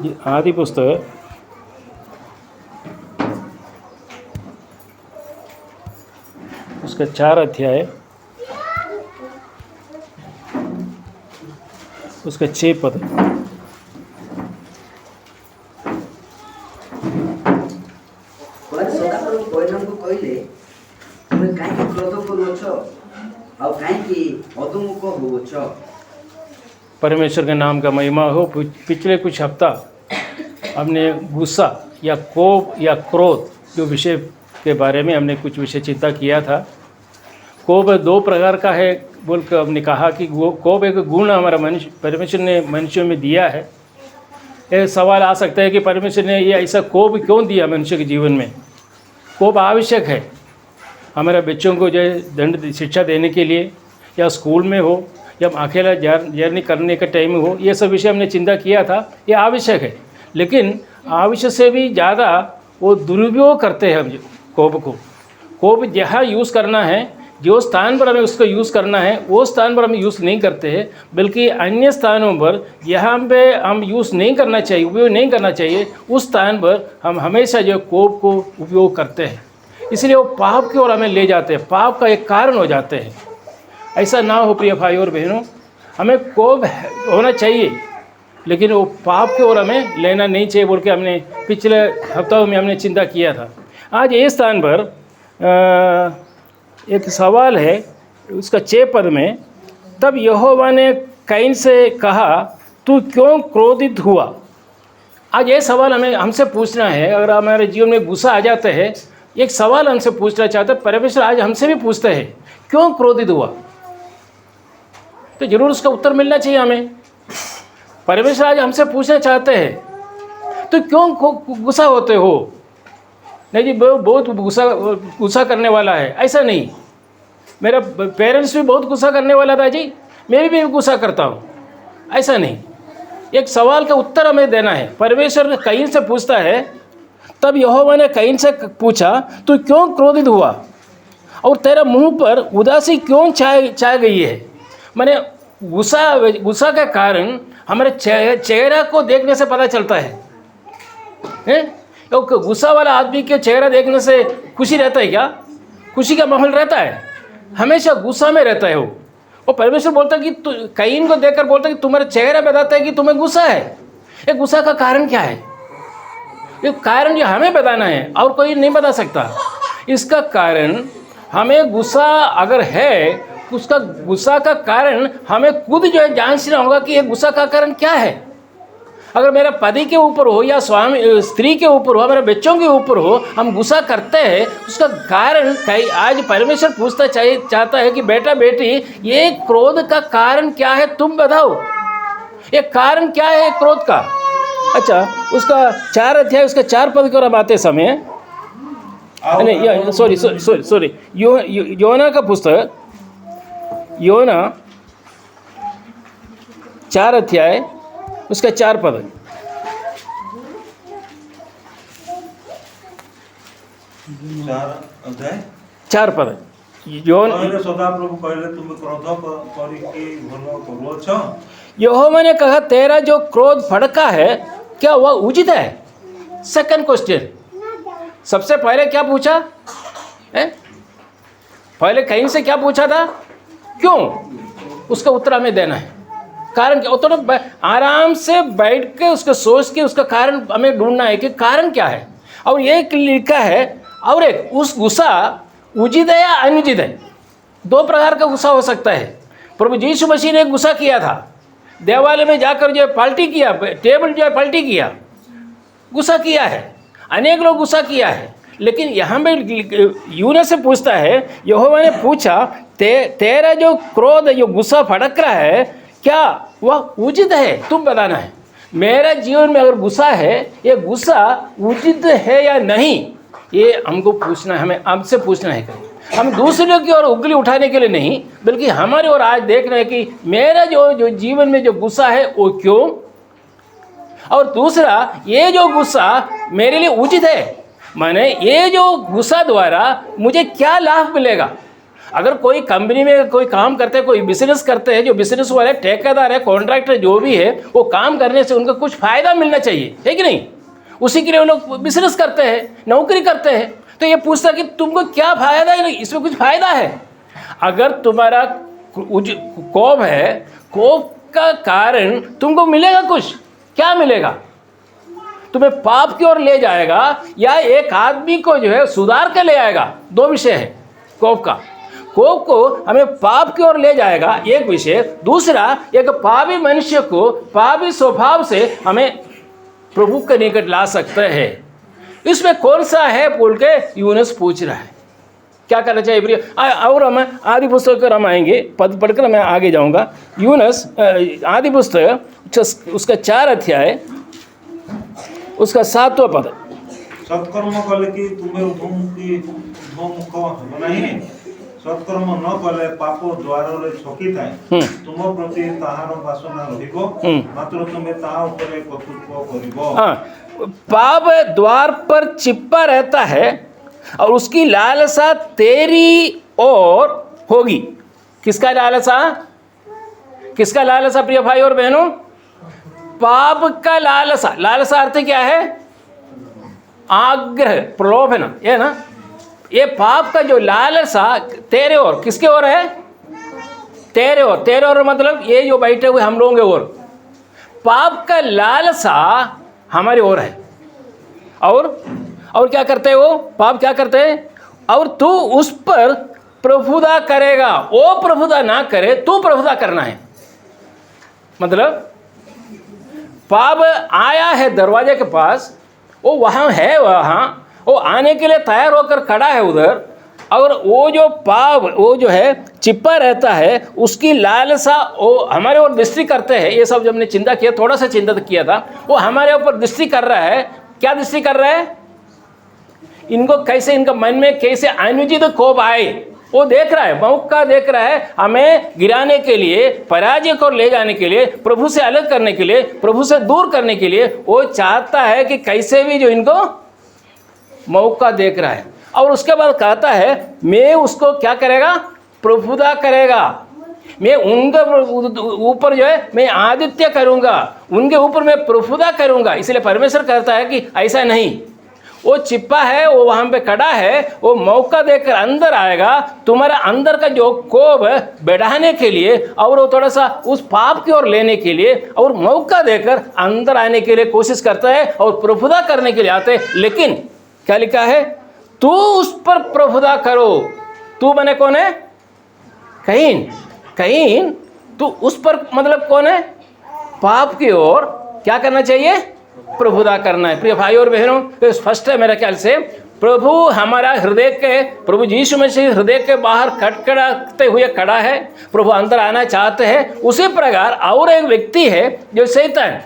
ये आदि पुस्तक उसका 4 अध्याय उसका 6 पद। परमेश्वर के नाम का महिमा हो। पिछले कुछ हफ्ता हमने गुस्सा या कोप या क्रोध जो विषय के बारे में हमने कुछ विषय चिंता किया था। कोप 2 प्रकार का है बोल कर हमने कहा कि कोप एक गुण हमारा परमेश्वर ने मनुष्यों में दिया है। ये सवाल आ सकता है कि परमेश्वर ने ये ऐसा कोप क्यों दिया मनुष्य के जीवन में। कोप आवश्यक है हमारे बच्चों को जो दंड शिक्षा देने के लिए, या स्कूल में हो या अकेला जर्नी करने का टाइम हो, ये सब विषय हमने चिंता किया था। ये आवश्यक है, लेकिन आवश्यक से भी ज़्यादा वो दुरुपयोग करते हैं हम कोप को। कोप जहाँ यूज़ करना है, जो स्थान पर हमें उसको यूज़ करना है वो स्थान पर हम यूज़ नहीं करते हैं, बल्कि अन्य स्थानों पर जहाँ पे हम यूज़ नहीं करना चाहिए, उपयोग नहीं करना चाहिए, उस स्थान पर हम हमेशा जो कोप को उपयोग करते हैं। इसलिए वो पाप की ओर हमें ले जाते हैं, पाप का एक कारण हो जाते हैं। ऐसा ना हो प्रिय भाई और बहनों, हमें कोप होना चाहिए, लेकिन वो पाप की ओर हमें लेना नहीं चाहिए बोल के हमने पिछले हफ्तों में हमने चिंता किया था। आज इस स्थान पर एक सवाल है उसका 6 पद में, तब यहोवा ने कैन से कहा, तू क्यों क्रोधित हुआ। आज ये सवाल हमसे पूछना है। अगर हमारे जीवन में गुस्सा आ जाता है, एक सवाल हमसे पूछना चाहते हैं। परमेश्वर आज हमसे भी पूछते हैं, क्यों क्रोधित हुआ, तो जरूर उसका उत्तर मिलना चाहिए हमें। परमेश्वर आज हमसे पूछना चाहते हैं, तो क्यों गुस्सा होते हो। नहीं जी, बहुत गुस्सा करने वाला है, ऐसा नहीं। मेरा पेरेंट्स भी बहुत गुस्सा करने वाला था जी, मैं भी गुस्सा करता हूँ, ऐसा नहीं। एक सवाल का उत्तर हमें देना है। परमेश्वर कैन से पूछता है, तब यहोवा ने कैन से पूछा, तू क्यों क्रोधित हुआ और तेरा मुंह पर उदासी क्यों छा गई है। माने गुस्सा का कारण हमारे चेहरा को देखने से पता चलता है। गुस्सा वाला आदमी के चेहरा देखने से खुशी रहता है क्या? खुशी का माहौल रहता है, हमेशा गुस्सा में रहता है वो परमेश्वर बोलता है कि कैन को देखकर बोलता है कि तुम्हारा चेहरा बताता है कि तुम्हें गुस्सा है। ये गुस्सा का कारण क्या है? ये कारण जो हमें बताना है और कोई नहीं बता सकता। इसका कारण हमें गुस्सा अगर है, उसका गुस्सा का कारण हमें खुद जो है जांचना होगा कि ये गुस्सा का कारण क्या है। अगर मेरा पति के ऊपर हो या स्वामी स्त्री के ऊपर हो, मेरे बच्चों के ऊपर हो, हम गुस्सा करते हैं, उसका कारण कई आज परमेश्वर पूछता चाहता है कि बेटा बेटी, ये क्रोध का कारण क्या है, तुम बताओ। ये कारण क्या है क्रोध का? अच्छा, उसका 4 अध्याय उसका 4 पद की ओर आते समय, नहीं सॉरी, योना का पुस्तक, योना 4 अध्याय उसका 4 पद। 4 पद। यहोवा ने कहा, तेरा जो क्रोध भड़का है क्या वह उचित है? Second question. सबसे पहले क्या पूछा है? पहले कैन से क्या पूछा था? क्यों? उसका उत्तर हमें देना है। कारण क्या? तो आराम से बैठ के उसको सोच के उसका कारण हमें ढूंढना है कि कारण क्या है। और एक लिखा है, और एक उस गुस्सा उचित है या अनुचित है। 2 प्रकार का गुस्सा हो सकता है। प्रभु यीशु मसीह ने गुस्सा किया था, देवालय में जाकर जो है पलटी किया, टेबल जो है पलटी किया, गुस्सा किया है। अनेक लोग गुस्सा किया है, लेकिन यहाँ पे यूना से पूछता है, यहोवा ने पूछा, तेरा जो क्रोध जो गुस्सा भड़क रहा है क्या वह उचित है? तुम बताना है। मेरा जीवन में अगर गुस्सा है, ये गुस्सा उचित है या नहीं, ये हमको पूछना है, हमें हमसे पूछना है। हम दूसरे की ओर उंगली उठाने के लिए नहीं, बल्कि हमारे ओर आज देखना है कि मेरा जो जीवन में जो गुस्सा है वो क्यों, और दूसरा ये जो गुस्सा मेरे लिए उचित है, माने ये जो गुस्सा द्वारा मुझे क्या लाभ मिलेगा। अगर कोई कंपनी में कोई काम करते हैं, कोई बिजनेस करते हैं, जो बिजनेस वाले ठेकेदार है, कॉन्ट्रैक्टर जो भी है, वो काम करने से उनको कुछ फ़ायदा मिलना चाहिए, है कि नहीं? उसी के लिए वो लोग बिजनेस करते हैं, नौकरी करते हैं। तो ये पूछता कि तुमको क्या फ़ायदा है, इसमें कुछ फ़ायदा है? अगर तुम्हारा कोप है, कोप का कारण तुमको मिलेगा कुछ? क्या मिलेगा? तुम्हें पाप की ओर ले जाएगा या एक आदमी को जो है सुधार के ले आएगा? दो विषय है कोप का। कोप को हमें पाप की ओर ले जाएगा, एक विषय। दूसरा, एक पापी मनुष्य को पापी स्वभाव से हमें प्रभु के निकट ला सकता है। इसमें कौन सा है बोल के यूनुस पूछ रहा है, क्या करना चाहिए प्रिय? और हम आदि पुस्तक पर हम आएंगे, पद पढ़कर मैं आगे जाऊंगा। यूनुस आदि पुस्तक उसका 4 अध्याय उसका 7वां पद। सत्कर्म कले कि तुम्हें उद्धमुख हो नहीं, सत्कर्म न कले पाप द्वार रे छकी थाए, तुम प्रति ताहार वासना रहिबो, मात्र तुम्हें ताहा ऊपर कर्तृत्व करिबो। पाप द्वार पर चिपका रहता है और उसकी लालसा तेरी ओर होगी। किसका लालसा? किसका लालसा प्रिय भाई और बहनों? पाप का लालसा। लालसा अर्थ क्या है? आग्रह, प्रलोभ है ना, ये ना। ये पाप का जो लालसा तेरे ओर, किसके ओर है? तेरे ओर। तेरे ओर मतलब ये जो बैठे हुए हम लोगों के ओर। पाप का लालसा हमारी ओर है। और क्या करते हैं वो? पाप क्या करते हैं? और तू उस पर प्रभुता करेगा। वो प्रभुता ना करे, तू प्रभुता करना है। मतलब पाप आया है दरवाजे के पास, वो वहाँ है, वहाँ वो आने के लिए तैयार होकर खड़ा है उधर, और वो जो पाप वो जो है चिपका रहता है, उसकी लालसा वो हमारे ओर दृष्टि करते हैं। ये सब जब हमने चिंता किया, थोड़ा सा चिंता किया था, वो हमारे ऊपर दृष्टि कर रहा है। क्या दृष्टि कर रहा है? इनको कैसे, इनका मन में कैसे अनुचित कोप आए, वो देख रहा है, मौका देख रहा है। हमें गिराने के लिए, पराजय को ले जाने के लिए, प्रभु से अलग करने के लिए, प्रभु से दूर करने के लिए वो चाहता है कि कैसे भी जो इनको मौका देख रहा है। और उसके बाद कहता है मैं उसको क्या करेगा? प्रभुता करेगा। मैं उनके ऊपर जो है मैं आदित्य करूँगा, उनके ऊपर मैं प्रभुता करूँगा। इसलिए परमेश्वर कहता है कि ऐसा नहीं, वो चिपा है, वो वहाँ पे खड़ा है, वो मौका देकर अंदर आएगा, तुम्हारा अंदर का जो कोप बढ़ाने के लिए और वो थोड़ा सा उस पाप की ओर लेने के लिए और मौका देकर अंदर आने के लिए कोशिश करता है और प्रभुता करने के लिए आते हैं। लेकिन क्या लिखा है? तू उस पर प्रभुता करो। तू बने कौन है? कहीन। कहीन तू उस पर मतलब कौन है? पाप की ओर क्या करना चाहिए? प्रभुता करना है। प्रिय भाई और बहनों, तो स्पष्ट है मेरे ख्याल से, प्रभु हमारा हृदय के, प्रभु यीशु मसीह हृदय के बाहर खटखटाते हुए खड़ा है। प्रभु अंदर आना चाहते हैं। उसी प्रकार और एक व्यक्ति है जो शैतान,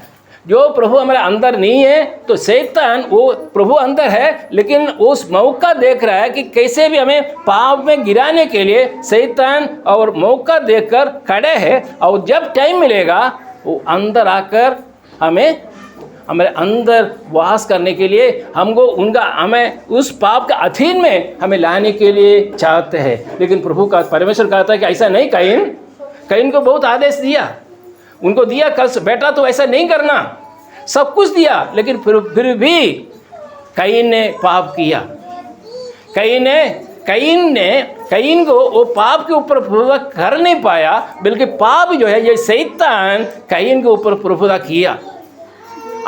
जो प्रभु हमारे अंदर नहीं है। तो शैतान वो प्रभु अंदर है, लेकिन उस मौका देख रहा है कि कैसे भी हमें पाप में गिराने के लिए शैतान और मौका देखकर खड़े हैं। और जब टाइम मिलेगा वो अंदर आकर हमारे अंदर वास करने के लिए हमको हमें उस पाप के अधीन में हमें लाने के लिए चाहते हैं। लेकिन प्रभु का परमेश्वर कहता है कि ऐसा नहीं। कईन को बहुत आदेश दिया, उनको दिया कल बेटा तो ऐसा नहीं करना, सब कुछ दिया, लेकिन फिर भी कईन ने पाप किया। कईन को वो पाप के ऊपर प्रभुता कर नहीं पाया, बल्कि पाप जो है ये शैतान कईन के ऊपर प्रभुता किया।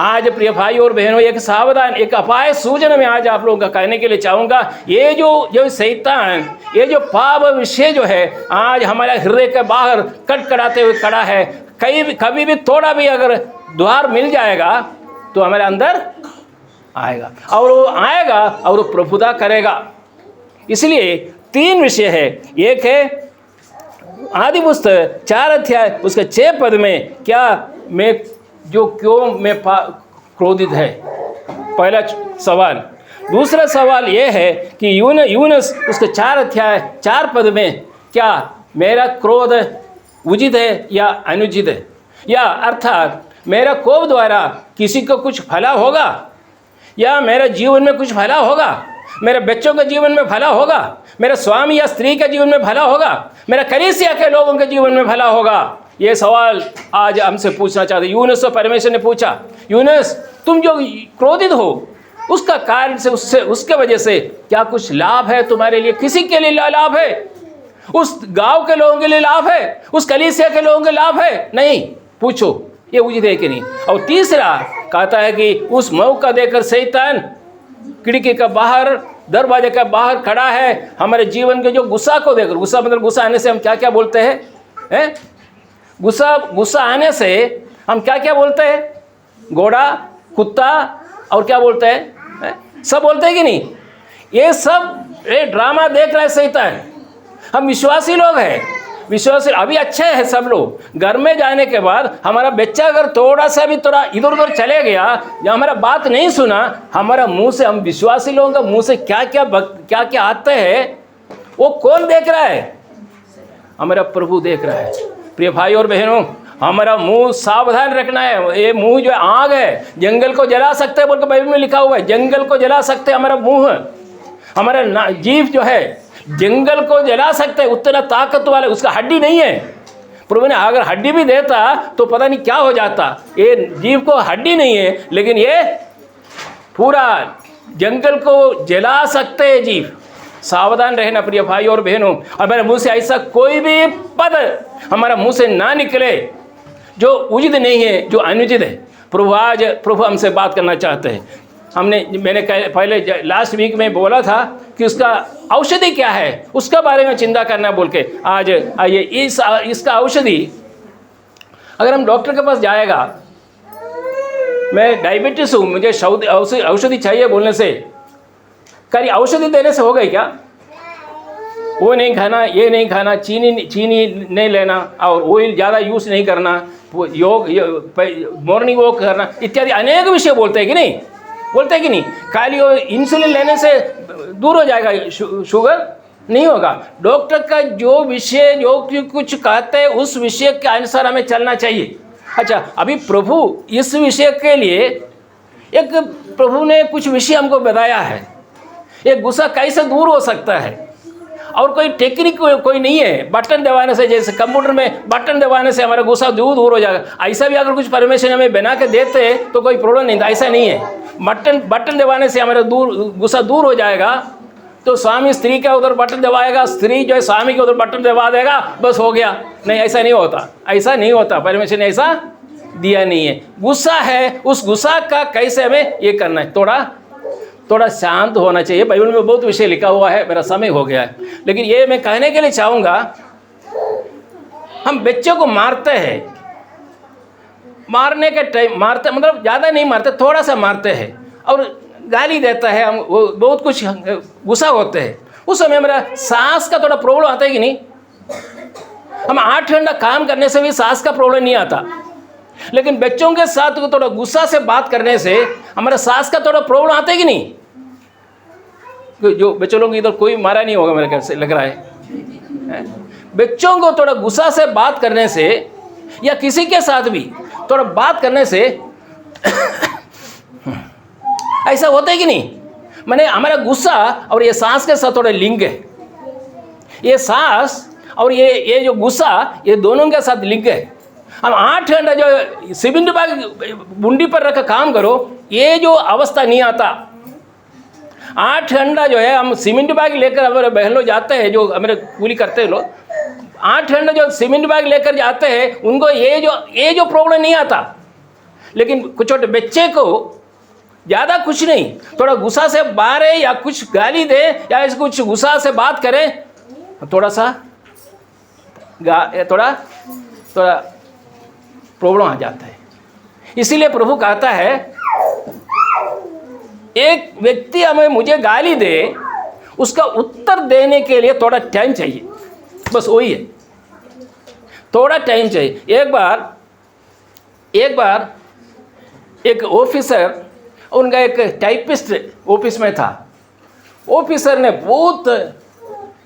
आज प्रिय भाई और बहनों, एक सावधान, एक अपाय सूचना मैं आज आप लोगों का कहने के लिए चाहूँगा। ये जो शैतान, ये जो पाप विषय जो है आज हमारे हृदय के बाहर कटकटाते हुए खड़ा है। कभी भी थोड़ा भी अगर द्वार मिल जाएगा तो हमारे अंदर आएगा, और वो आएगा और वो प्रभुता करेगा। इसलिए 3 विषय है। एक है आदि पुस्तक 4 अध्याय उसके 6 पद में, क्या मैं क्यों मैं क्रोधित है, पहला सवाल। दूसरा सवाल यह है कि यूनुस उसके 4 अध्याय 4 पद में, क्या मेरा क्रोध उचित है या अनुचित है, या अर्थात मेरा कोप द्वारा किसी को कुछ भला होगा या मेरा जीवन में कुछ भला होगा। मेरे बच्चों के जीवन में भला होगा, मेरे स्वामी या स्त्री के जीवन में भला होगा, मेरे कलीसिया के लोगों के जीवन में भला होगा। ये सवाल आज हमसे पूछना चाहते। यूनुस से परमेश्वर ने पूछा, यूनुस तुम जो क्रोधित हो उसका कारण से उसके वजह से क्या कुछ लाभ है तुम्हारे लिए? किसी के लिए लाभ है? उस गांव के लोगों के लिए लाभ है? उस कलीसिया के लोगों के लाभ है? नहीं। पूछो ये उचित है कि नहीं। और तीसरा कहता है कि उस मौका देकर शैतान खिड़की का बाहर, दरवाजे का बाहर खड़ा है, हमारे जीवन के जो गुस्सा को देकर, गुस्सा मतलब गुस्सा आने से हम क्या क्या बोलते हैं? गुस्सा आने से हम क्या क्या बोलते हैं? घोड़ा, कुत्ता और क्या बोलते हैं? सब बोलते हैं कि नहीं? ये सब ड्रामा देख रहा है शैतान। हम विश्वासी लोग हैं, विश्वासी अभी अच्छे हैं सब लोग। घर में जाने के बाद हमारा बच्चा अगर थोड़ा सा भी थोड़ा इधर उधर चले गया या हमारा बात नहीं सुना, हमारा मुंह से, हम विश्वासी लोगों का मुंह से क्या क्या आते हैं, वो कौन देख रहा है? हमारा प्रभु देख रहा है। प्रिय भाई और बहनों, हमारा मुंह सावधान रखना है। ये मुंह जो आग है, जंगल को जला सकते हैं बोल के बाइबल में लिखा हुआ है। जंगल को जला सकते हैं हमारा मुंह, हमारा जीभ जो है जंगल को जला सकते हैं, उतना ताकत वाला। उसका हड्डी नहीं है। प्रभु ने अगर हड्डी भी देता तो पता नहीं क्या हो जाता। ये जीव को हड्डी नहीं है, लेकिन ये पूरा जंगल को जला सकते हैं जीव। सावधान रहना प्रिय भाई और बहनों। हमारे मुंह से ऐसा कोई भी पद हमारा मुंह से ना निकले जो उचित नहीं है, जो अनुचित है। प्रभु हमसे बात करना चाहते हैं। मैंने पहले लास्ट वीक में बोला था कि उसका औषधि क्या है, उसका बारे में चिंता करना बोल के। आज आइए इसका औषधि, अगर हम डॉक्टर के पास जाएगा, मैं डायबिटीज हूँ, मुझे औषधि चाहिए बोलने से कहीं औषधि देने से हो गई क्या? वो नहीं खाना, ये नहीं खाना, चीनी नहीं लेना, और ऑयल ज़्यादा यूज़ नहीं करना, योग मॉर्निंग वॉक करना इत्यादि अनेक विषय बोलते हैं कि नहीं? बोलते हैं कि नहीं? खाली वो इंसुलिन लेने से दूर हो जाएगा शुगर? नहीं होगा। डॉक्टर का जो विषय जो कुछ कहते हैं उस विषय के अनुसार हमें चलना चाहिए। अच्छा, अभी प्रभु इस विषय के लिए प्रभु ने कुछ विषय हमको बताया है। एक गुस्सा कैसे दूर हो सकता है, और कोई टेक्निक कोई नहीं है। बटन दबाने से, जैसे कंप्यूटर में बटन दबाने से हमारा गुस्सा दूर हो जाएगा, ऐसा भी अगर कुछ परमेश्वर हमें बना के देते तो कोई प्रॉब्लम नहीं था। ऐसा नहीं है। बटन दबाने से हमारा गुस्सा दूर हो जाएगा। तो स्वामी स्त्री का उधर बटन दबाएगा, स्त्री जो है स्वामी के उधर बटन दबा देगा, बस हो गया। नहीं, ऐसा नहीं होता। ऐसा नहीं होता। परमेश्वर ने ऐसा दिया नहीं है। गुस्सा है, उस गुस्सा का कैसे हमें ये करना है, थोड़ा शांत होना चाहिए। बाइबल में बहुत विषय लिखा हुआ है, मेरा समय हो गया है, लेकिन ये मैं कहने के लिए चाहूँगा, हम बच्चों को मारते हैं, मारने के टाइम मारते मतलब ज़्यादा नहीं मारते, थोड़ा सा मारते हैं और गाली देता है, हम वो बहुत कुछ गुस्सा होते हैं। उस समय मेरा सांस का थोड़ा प्रॉब्लम आता है कि नहीं? हम 8 घंटा काम करने से भी सांस का प्रॉब्लम नहीं आता, लेकिन बच्चों के साथ थोड़ा गुस्सा से बात करने से हमारा सांस का थोड़ा प्रॉब्लम आता है कि नहीं? जो बच्चों लोग इधर कोई मारा नहीं होगा मेरे ख्याल से, लग रहा है। बच्चों को थोड़ा गुस्सा से बात करने से या किसी के साथ भी थोड़ा बात करने से ऐसा होता है कि नहीं? मैंने हमारा गुस्सा और ये सांस के साथ थोड़ा लिंक है। ये सांस और ये जो गुस्सा, ये दोनों के साथ लिंक है। हम 8 घंटा जो सीमेंट बैग बुंडी पर रख काम करो, ये जो अवस्था नहीं आता। 8 घंटा जो है हम सीमेंट बैग लेकर हमारे बहन लोग जाते हैं, जो हमारे कूली करते हैं लोग, 8 घंटा जो सीमेंट बैग लेकर जाते हैं, उनको ये जो प्रॉब्लम नहीं आता। लेकिन कुछ छोटे बच्चे को ज़्यादा कुछ नहीं, थोड़ा गुस्सा से मारे या कुछ गाली दे या कुछ गुस्सा से बात करें, थोड़ा प्रॉब्लम आ जाता है। इसीलिए प्रभु कहता है, एक व्यक्ति मुझे गाली दे, उसका उत्तर देने के लिए थोड़ा टाइम चाहिए, बस वही है, थोड़ा टाइम चाहिए। एक बार एक ऑफिसर, उनका एक टाइपिस्ट ऑफिस में था। ऑफिसर ने बहुत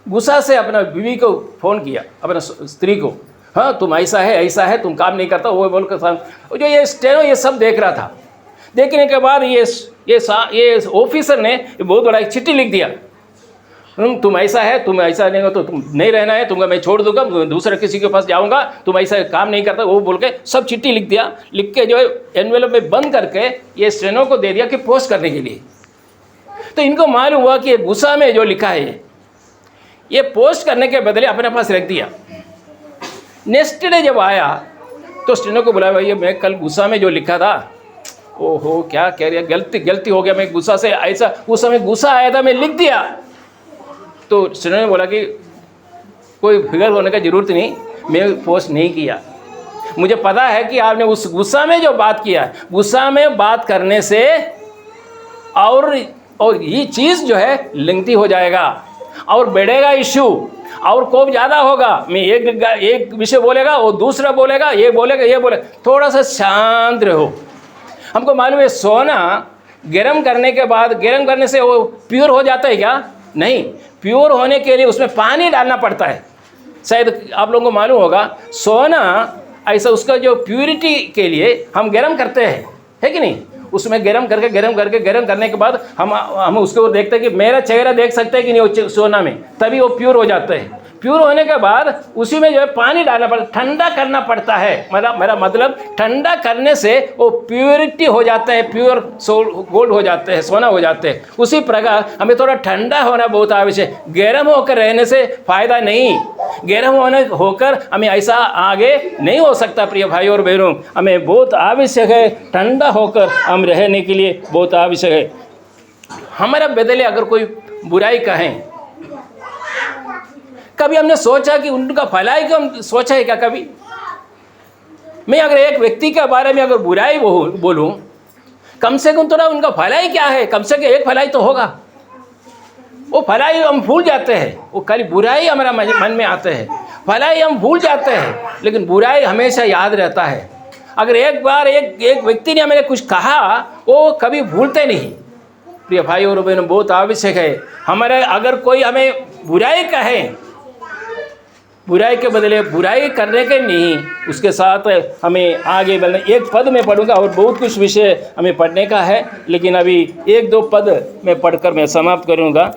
गुस्सा से अपना बीवी को फ़ोन किया, अपना स्त्री को, हाँ तुम ऐसा है, तुम काम नहीं करता, वो बोलकर जो ये स्टेनो ये सब देख रहा था। देखने के बाद ये ये ऑफिसर ने बहुत बड़ा एक चिट्ठी लिख दिया, तुम ऐसा है, तुम ऐसा नहीं हो तो तुम नहीं रहना है, तुमको मैं छोड़ दूंगा, दूसरे किसी के पास जाऊंगा, तुम ऐसा काम नहीं करता, वो बोल के सब चिट्ठी लिख दिया। लिख के जो है एनवेलप में बंद करके ये स्टेनो को दे दिया कि पोस्ट करने के लिए। तो इनको मालूम हुआ कि गुस्सा में जो लिखा है ये पोस्ट करने के बदले अपने पास रख दिया। नेक्स्ट डे जब आया तो स्टेनो को बुलाया, भैया मैं कल गुस्सा में जो लिखा था, ओहो क्या कह रही है, गलती हो गया, मैं गुस्सा से ऐसा उस समय गुस्सा आया था, मैं लिख दिया। तो स्टेनो ने बोला कि कोई फिगर होने की ज़रूरत नहीं, मैं पोस्ट नहीं किया, मुझे पता है कि आपने उस गुस्सा में जो बात किया है, गुस्सा में बात करने से और ये चीज़ जो है लेंथी हो जाएगा और बढ़ेगा इश्यू और कोप ज़्यादा होगा। मैं एक विषय बोलेगा वो दूसरा बोलेगा, ये बोलेगा, थोड़ा सा शांत रहो। हमको मालूम है सोना गर्म करने के बाद, गर्म करने से वो प्योर हो जाता है क्या? नहीं, प्योर होने के लिए उसमें पानी डालना पड़ता है। शायद आप लोगों को मालूम होगा, सोना ऐसा उसका जो प्यूरिटी के लिए हम गर्म करते हैं, है कि नहीं? उसमें गर्म करने के बाद हम उसको देखते हैं कि मेरा चेहरा देख सकते हैं कि नहीं वो सोना में, तभी वो प्योर हो जाता है। प्योर होने के बाद उसी में जो है पानी डालना पड़ता, ठंडा करना पड़ता है। मेरा मतलब ठंडा करने से वो प्योरिटी हो जाता है, प्योर गोल्ड हो जाते हैं, सोना हो जाते हैं। उसी प्रकार हमें थोड़ा ठंडा होना बहुत आवश्यक है। गर्म होकर रहने से फ़ायदा नहीं, गर्म होकर हमें ऐसा आगे नहीं हो सकता। प्रिय भाई और बहनों, हमें बहुत आवश्यक है, ठंडा होकर हम रहने के लिए बहुत आवश्यक है। हमारा बदले अगर कोई बुराई कहें, कभी हमने सोचा कि उनका भलाई को हम सोचा है क्या? कभी मैं अगर एक व्यक्ति के बारे में अगर बुराई बोलूं, कम से कम थोड़ा उनका भलाई क्या है, कम से कम एक भलाई तो होगा। वो भलाई हम भूल जाते हैं, वो खाली बुराई हमारा मन में आते हैं, भलाई हम भूल जाते हैं, लेकिन बुराई हमेशा याद रहता है। अगर एक बार एक व्यक्ति ने हमें कुछ कहा, वो कभी भूलते नहीं। प्रिय भाई और बहनों, बहुत आवश्यक है हमारे, अगर कोई हमें बुराई कहे, बुराई के बदले बुराई करने के नहीं, उसके साथ हमें आगे बढ़ना। एक पद में पढ़ूंगा और बहुत कुछ विषय हमें पढ़ने का है, लेकिन अभी एक दो पद में पढ़कर मैं समाप्त करूंगा।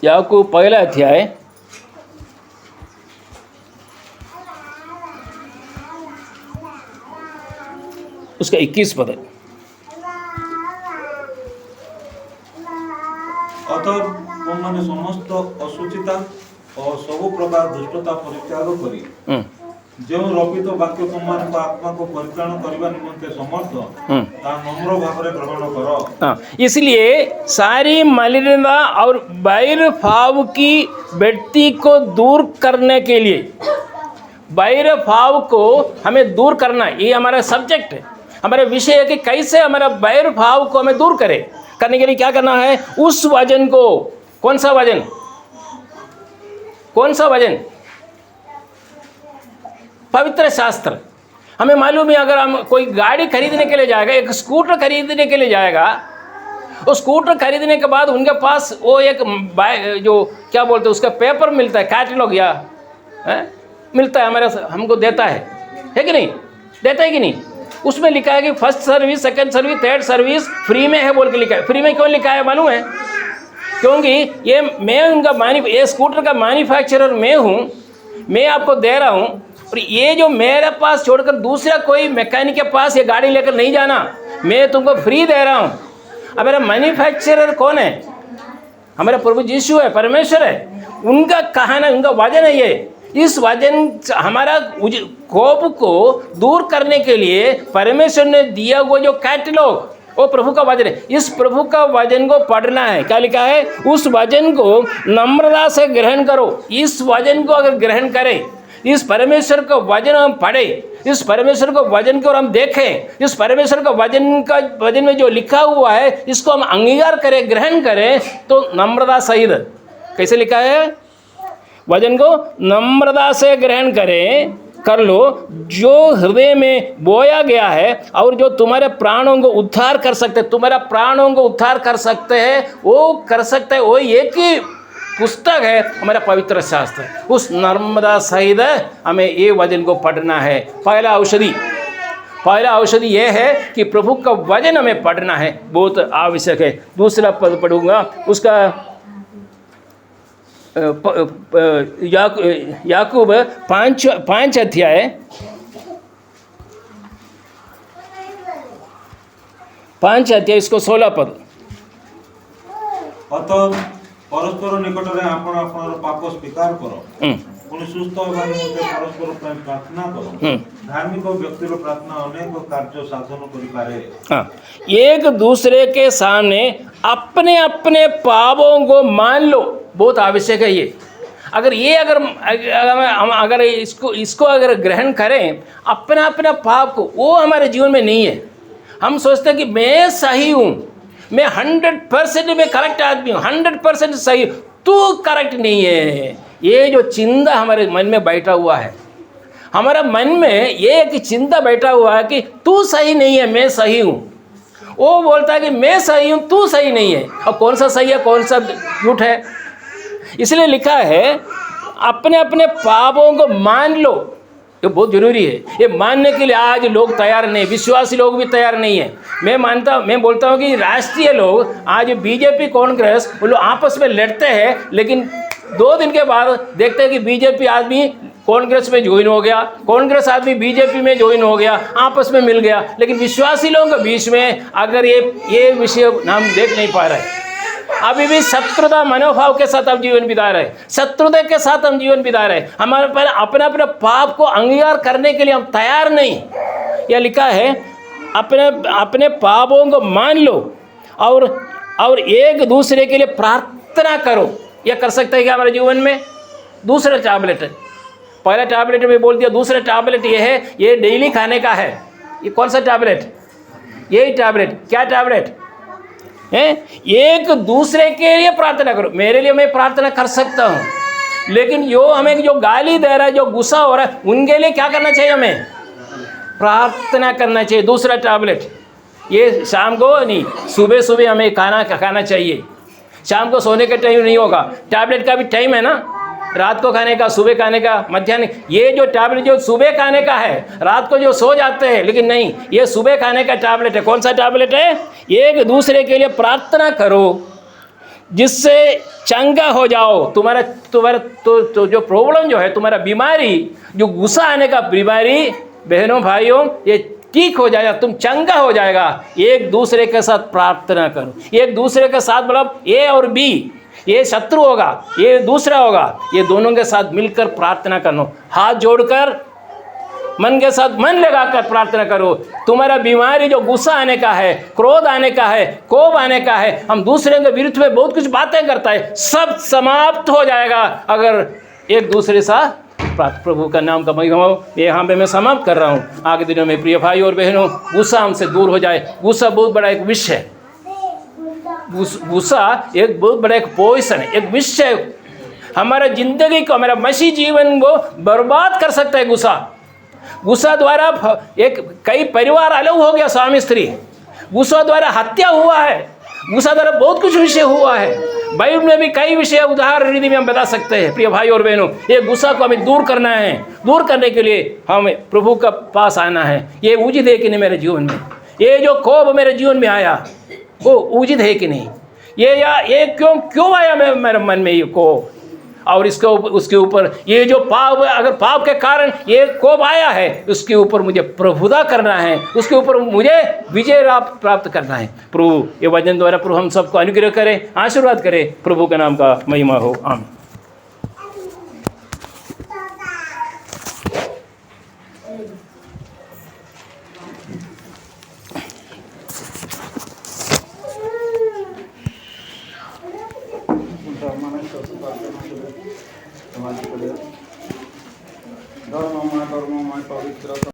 याकूब पहला अध्याय उसका 21 पद है। अतः तुमने समस्त असुचिता और सब प्रकार दुष्टता परित्याग करी जो रपित वाक्य तुम आत्मा को परित्राण करने निमंते समर्थ ता नम्र भाव ग्रहण करो। इसलिए सारी मलिनता और बैर भाव की व्यक्ति को दूर करने के लिए, बैर भाव को हमें दूर करना, ये हमारा सब्जेक्ट है, हमारा विषय है कि कैसे हमारा बैर भाव को हमें दूर करें। करने के लिए क्या करना है? उस वजन को, कौन सा वजन? पवित्र शास्त्र। हमें मालूम है, अगर हम कोई गाड़ी खरीदने के लिए जाएगा, एक स्कूटर खरीदने के लिए जाएगा, वो स्कूटर खरीदने के बाद उनके पास वो एक जो क्या बोलते हैं उसका पेपर मिलता है, कैटलॉग या मिलता है, हमको देता है कि नहीं? देता है कि नहीं? उसमें लिखा है कि first service, second service, third service free में है बोल के लिखा है। फ्री में क्यों लिखा है मालूम है? क्योंकि ये मैं उनका ये स्कूटर का मैन्युफैक्चरर मैं हूँ, मैं आपको दे रहा हूँ, और ये जो मेरे पास छोड़कर दूसरा कोई मैकेनिक के पास ये गाड़ी लेकर नहीं जाना, मैं तुमको फ्री दे रहा हूँ। अब मेरा मैन्युफैक्चरर कौन है? हमारा प्रभु यीशु है, परमेश्वर है। उनका कहना, उनका वजन है ये। इस वजन, हमारा कोप को दूर करने के लिए परमेश्वर ने दिया हुआ जो कैटलॉग, वो प्रभु का वजन है। इस प्रभु का वजन को पढ़ना है। क्या लिखा है? उस वजन को नम्रता से ग्रहण करो। इस वजन को अगर ग्रहण करें, इस परमेश्वर का वजन हम पढ़ें, इस परमेश्वर को वजन को हम देखें, इस परमेश्वर का वजन में जो लिखा हुआ है इसको हम अंगीकार करें, ग्रहण करें, तो नम्रता सहित। कैसे लिखा है? वजन को नम्रता से ग्रहण करें, कर लो जो हृदय में बोया गया है और जो तुम्हारे प्राणों को उद्धार कर सकते, तुम्हारा प्राणों को उद्धार कर सकते हैं, वो कर सकते हैं। वो एक ही पुस्तक है हमारा पवित्र शास्त्र। उस नर्मदा सहित हमें ये वचन को पढ़ना है। पहला औषधि ये है कि प्रभु का वचन हमें पढ़ना है, बहुत आवश्यक है। दूसरा पद पढ़ूंगा उसका याकूब 5 अध्याय 5 अध्याय इसको 16 पद। अतः परस्पर निकट में आपण आपन पाप स्वीकार करो, पुणी सुस्थ होगा निमित्त परस्पर प्रार्थना करो। धार्मिक व्यक्तिर प्रार्थना अनेक कार्य साधन करि पारे। हाँ, एक दूसरे के सामने अपने अपने पापों को मान लो, बहुत आवश्यक है ये। अगर इसको अगर ग्रहण करें अपना अपना पाप को, वो हमारे जीवन में नहीं है। हम सोचते हैं कि मैं सही हूँ, मैं 100% में करेक्ट आदमी हूँ, 100% सही। तू करेक्ट नहीं है। ये जो चिंता हमारे मन में बैठा हुआ है, हमारा मन में ये एक चिंता बैठा हुआ है कि तू सही नहीं है, मैं सही हूँ। वो बोलता है कि मैं सही हूँ, तू सही नहीं है। और कौन सा सही है, कौन सा झूठ है? इसलिए लिखा है अपने अपने पापों को मान लो। ये बहुत जरूरी है। ये मानने के लिए आज लोग तैयार नहीं, विश्वासी लोग भी तैयार नहीं है। मैं बोलता हूँ कि राष्ट्रीय लोग आज बीजेपी कांग्रेस वो लोग आपस में लड़ते हैं, लेकिन 2 दिन के बाद देखते हैं कि बीजेपी आदमी कांग्रेस में ज्वाइन हो गया, कांग्रेस आदमी बीजेपी में ज्वाइन हो गया, आपस में मिल गया। लेकिन विश्वासी लोगों के बीच में अगर ये विषय हम देख नहीं पा रहे, अभी भी शत्रुता मनोभाव के साथ हम जीवन बिता रहे, शत्रुता के साथ हम जीवन बिता रहे। हमारे पर अपने अपने पाप को अंगीकार करने के लिए हम तैयार नहीं। यह लिखा है अपने अपने पापों को मान लो और एक दूसरे के लिए प्रार्थना करो। यह कर सकता है क्या हमारे जीवन में? दूसरा टैबलेट है, पहला टैबलेट में बोल दिया, दूसरा टैबलेट ये है, ये डेली खाने का है। ये कौन सा टैबलेट? यही टैबलेट। क्या टैबलेट है? एक दूसरे के लिए प्रार्थना करो। मेरे लिए मैं प्रार्थना कर सकता हूँ, लेकिन हमें जो गाली दे रहा है, जो गुस्सा हो रहा है, उनके लिए क्या करना चाहिए? हमें प्रार्थना करना चाहिए। दूसरा टैबलेट ये शाम को नहीं, सुबह सुबह हमें खाना चाहिए। शाम को सोने का टाइम नहीं होगा, टैबलेट का भी टाइम है ना, रात को खाने का, सुबह खाने का, मध्याह्न। ये जो टैबलेट जो सुबह खाने का है, रात को जो सो जाते हैं, लेकिन नहीं, ये सुबह खाने का टैबलेट है। कौन सा टैबलेट है? एक दूसरे के लिए प्रार्थना करो जिससे चंगा हो जाओ। तुम्हारा तो जो प्रॉब्लम जो है, तुम्हारा बीमारी, जो गुस्सा आने का बीमारी, बहनों भाइयों, ये ठीक हो जाएगा, तुम चंगा हो जाएगा। एक दूसरे के साथ प्रार्थना करो। एक दूसरे के साथ मतलब ए और बी, ये शत्रु होगा, ये दूसरा होगा, ये दोनों के साथ मिलकर प्रार्थना करो। हाथ जोड़कर मन के साथ मन लगाकर प्रार्थना करो। तुम्हारा बीमारी जो गुस्सा आने का है, क्रोध आने का है, कोप आने का है, हम दूसरे के विरुद्ध में बहुत कुछ बातें करता है, सब समाप्त हो जाएगा अगर एक दूसरे साथ प्रार्थना। प्रभु का नाम का महिमा हो। यहाँ पे मैं समाप्त कर रहा हूँ। आगे दिनों में प्रिय भाई और बहनों, गुस्सा हमसे दूर हो जाए। गुस्सा बहुत बड़ा एक विषय है। गुस्सा एक बहुत बड़ा एक पोइसन है, एक विषय है। हमारा जिंदगी को, हमारा मसीह जीवन को बर्बाद कर सकता है गुस्सा द्वारा कई परिवार अलग हो गया, स्वामी स्त्री। गुस्सा द्वारा हत्या हुआ है, गुस्सा द्वारा बहुत कुछ विषय हुआ है। बाइबल में भी कई विषय उदाहरण रीति में हम बता सकते हैं। प्रिय भाई और बहनों, ये गुस्सा को हमें दूर करना है। दूर करने के लिए हमें प्रभु का पास आना है। ये उचित है कि नहीं मेरे जीवन में? ये जो कोप मेरे जीवन में आया वो उचित है कि नहीं? ये क्यों आया मेरे मन में ये कोप? और उसके ऊपर ये जो पाप, अगर पाप के कारण ये कोप आया है, उसके ऊपर मुझे प्रभुता करना है, उसके ऊपर मुझे विजय प्राप्त करना है। प्रभु ये वचन द्वारा प्रभु हम सबको अनुग्रह करे, आशीर्वाद करे। प्रभु के नाम का महिमा हो। आमीन। धर्ममय पवित्र